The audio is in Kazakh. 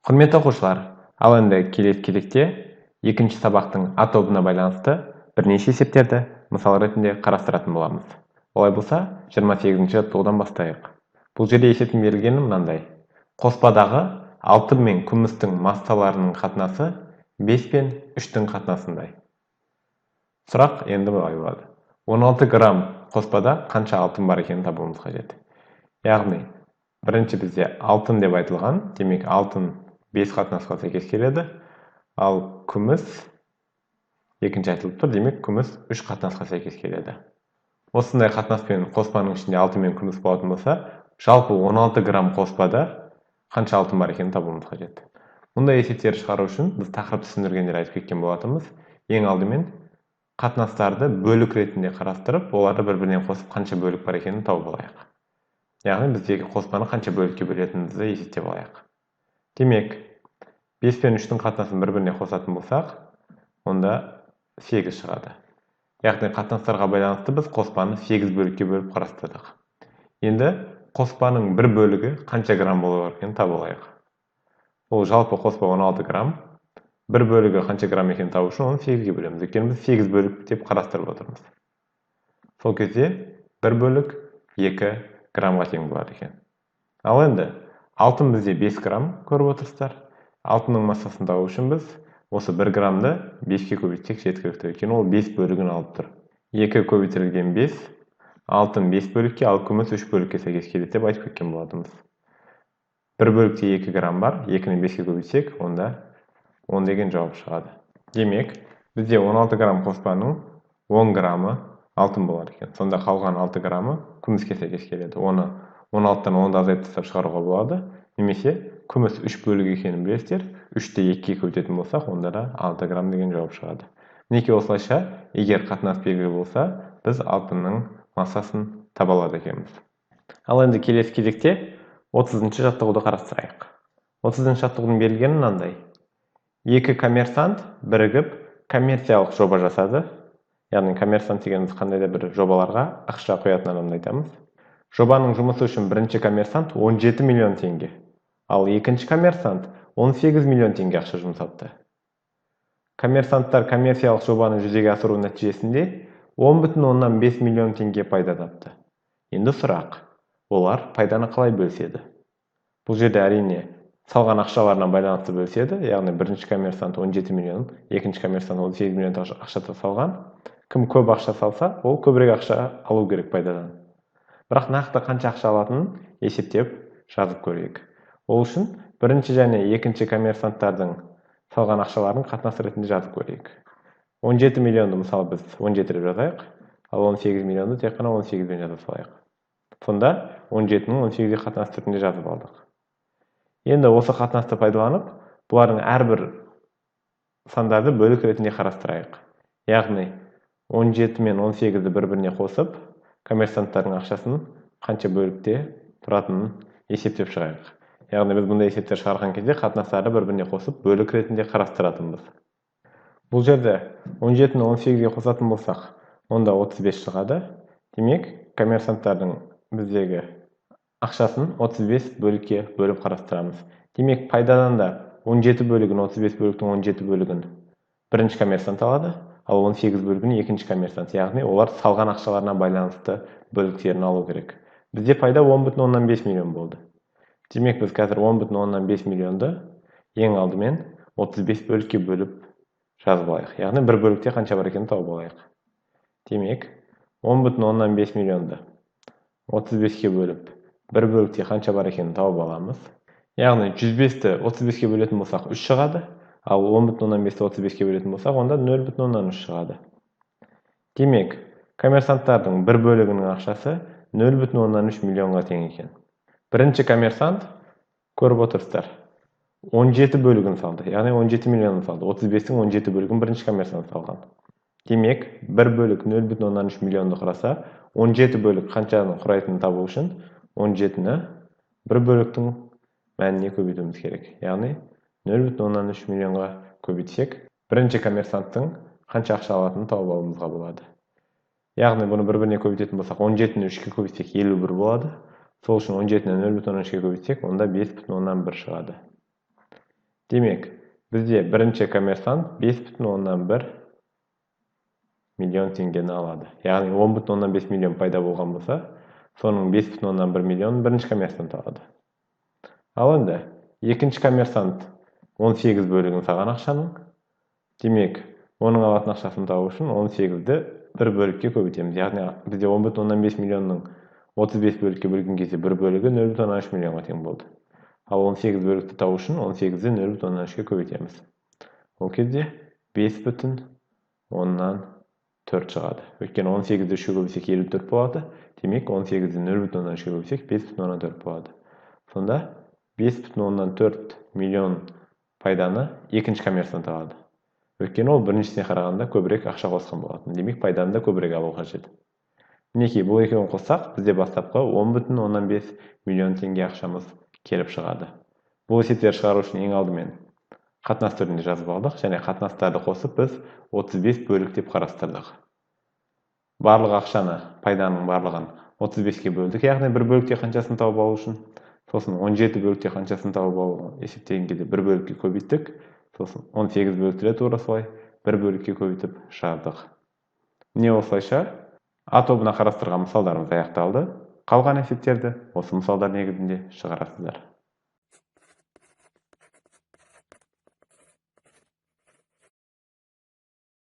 Құрметті оқушылар, ал енді келесі кезекте екінші сабақтың А тобына байланысты бірнеше есептерді мысал ретінде қарастыратын боламыз. Олай болса, 28-ші жаттығудан бастайық. Бұл жерде есептің берілгені мынандай. Қоспадағы алтын мен күмістің массаларының қатынасы 5 пен 3-тің қатынасындай. Сұрақ енді былай болады. 16 грамм қоспада қанша алтын бар екенін табуымыз қажет. Яғни, бірінші бізде алтын деп айтылған, демек алтын 5 қатынасқа сәйкес келеді, ал күміс екінші айтылып тұр, демек күміс 3 қатынасқа сәйкес келеді. Осындай қатынаспен қоспаның ішінде алтын мен күміс болатын болса, жалпы 16 грамм қоспада қанша алтын бар екенін табуымыз қажет. Мұндай есептерді шығару үшін біз тақырыпты түсіндіргенде айтып кеткен болатынбыз. Ең алдымен қатынастарды бөлік ретінде қарастырып, оларды бір-бірінен қосып қанша бөлік бар екенін тауып алайық. Яғни біздегі қоспаны қанша бөлікке бөлетінімізді есептеп алайық. Демек, 5 пен 3-тің қатынасын бір-біріне қосатын болсақ, онда 8 шығады. Яғни қатынастарға байланысты біз қоспаны 8 бөлікке бөліп қарастырдық. Енді қоспаның бір бөлігі қанша грамм болу екенін табу алайық. Ол жалпы қоспа 16 грамм, бір бөлігі қанша грамм екенін табу үшін оны 8-ге бөлеміз. Өйткені біз 8 бөлік деп қарастырып отырмыз. Сол кезде бір бөлік 2 граммға тең болады екен. Ал енді алтын бізде 5 грамм көріп отырсыздар. Алтынның массасын табу үшін біз осы 1 граммды 5-ке көбейтсек жеткілікті. Өйткені ол 5 бөлігін алып тұр. 2 көбейтілген 5, алтын 5 бөлікке, ал күміс 3 бөлікке сәйкес келеді деп айтып кеткен болатынбыз. 1 бөлікте 2 грамм бар, 2-ні 5-ке көбейтсек, онда 10 деген жауап шығады. Демек, бізде 16 грамм қоспаның 10 граммы алтын болады екен. Сонда қалған 6 граммы күміске сәйкес келеді. Оны 16-тан 10-ды азайтып тастап шығаруға болады. Немесе күміс 3 бөлік екенін білесіздер. 3-ті 2-ге көбейтетін болсақ, онда да 6 грамм деген жауап шығады. Мінекей осылайша, егер қатынас белгілі болса, біз алтынның массасын таба алады екенбіз. Ал енді келесі кезекте 30-ші жаттығуды қарастырайық. 30-ші жаттығудың берілгені мынандай. 2 коммерсант бірігіп коммерциялық жоба жасады. Яғни коммерсант дегеніміз қандай да бір жобаларға ақша қоятын адамды айтамыз. Жобаның жұмысы үшін бірінші коммерсант 17 миллион теңге, ал екінші коммерсант 18 миллион теңге ақша жұмсапты. Коммерсанттар коммерциялық жобаны жүзеге асыру нәтижесінде 10,5 миллион теңге пайда тапты. Енді сұрақ, олар пайданы қалай бөліседі? Бұл жерде әрине салған ақшаларына байланысты бөліседі, яғни бірінші коммерсант 17 миллион, екінші коммерсант 18 миллион ақшата салған. Кім көп ақша салса, ол көбірек ақша алу керек пайдадан. Бірақ нақты қанша ақша алатынын есептеп жазып көрейік. Ол үшін бірінші және екінші коммерсанттардың салған ақшаларын қатынас ретінде жазып көрейік. 17 миллионды мысалы біз 17 деп жазайық, ал 18 миллионды тек қана 18 бен жазып салайық. Сонда 17-ні 18-ге қатынас түрінде жазып алдық. Енді осы қатынасты пайдаланып, бұлардың әрбір сандарды бөлік ретінде қарастырайық. Яғни 17 мен 18-ді бір-біріне қосып, коммерсанттардың ақшасын қанша бөлікте тұратынын есептеп шығайық. Яғни біз бұндай есептер шығарған кезде қатынастарды бір-біріне қосып, бөлік ретінде қарастыратынбыз. Бұл жерде 17-ні 18-ге қосатын болсақ, онда 35 шығады. Демек, коммерсанттардың біздегі ақшасын 35 бөлікке бөліп қарастырамыз. Демек, пайдадан да 17 бөлігін, 35 бөліктің 17 бөлігін бірінші коммерсант алады, ал 18 бөлігін екінші коммерсант. Яғни, олар салған ақшаларына байланысты бөліктерін алу керек. Бізде пайда 10,5 миллион болды. Демек, біз қазір 10,5 миллионды ең алдымен 35 бөлікке бөліп жазып алайық. Яғни, бір бөлікте қанша бар екенін тауып алайық. Демек, 10,5 миллионды 35-ке бөліп, бір бөлікте қанша бар екенін тауып аламыз. Яғни, 105-ті 35-ке бөлетін болсақ 3 шығады, ал 10,5-ті 35-ке бөлетін болсақ, онда 0,3 шығады. Демек, коммерсанттардың бір бөлігінің ақшасы 0,3 миллионға тең екен. Бірінші коммерсант көріп отырсыздар. 17 бөлігін салды, яғни 17 миллионын салды. 35-тің 17 бөлігін бірінші коммерсант салған. Демек, бір бөлік 0,3 миллионды құраса, 17 бөлік қаншаны құрайтынын табу үшін 17-ні бір бөліктің мәніне көбейтуіміз керек. Яғни 0,3 миллионға көбейтсек, бірінші коммерсанттың қанша ақша алатынын тауып алуымызға болады. Яғни бұны бір-біріне көбейтетін болсақ, 17-ні 3-ке көбейтсек 51 болады. Сол үшін 17-ні 0,3-ке көбейтсек, онда 5,1 шығады. Демек, бізде бірінші коммерсант 5,1 миллион теңгені алады. Яғни 10,5 миллион пайда болған болса, соның 5,1 миллион бірінші коммерсант алады. Ал енді екінші коммерсант 18 бөлігін саған ақшаның. Демек, оның алатын ақшасын табу үшін 18-ді бір бөлікке көбейтеміз. Яғни бізде 10,5 миллионның 35 бөлікке бөлген кезде бір бөлігі 0,3 миллионға тең болды. Ал 18 бөлікті табу үшін 18-ді 0,3-ке көбейтеміз. Ол кезде 5,4 шығады. Өйткені 18-ді 3-ке көбейтсек 54 болады. Демек, 18-ді 0,3-ке көбейтсек 5,4 болады. Сонда 5,4 миллион пайданы екінші коммерсант алады. Өйткені ол біріншісіне қарағанда көбірек ақша қосқан болатын. Демек, пайданы да көбірек алу қажет. Мінекей, бұл екеуін қоссақ, бізде бастапқы 10,5 миллион теңге ақшамыз келіп шығады. Бұл есептер шығару үшін ең алдымен қатынас түрінде жазып алдық, және қатынастарды қосып біз 35 бөлік деп қарастырдық. Барлық ақшаны, пайданың барлығын 35-ке бөлдік, яғни бір бөлікте қаншасын тауып алу үшін. Сосын 17 бөлікте қаншасын тауып алу есептеген кезде бір бөлікке көбейттік. Сосын 18 бөлікті тура солай бір бөлікке көбейтіп шығардық. Міне осылайша А тобына қарастырған мысалдарымыз аяқталды. Қалған есептерді осы мысалдар негізінде шығарасыздар.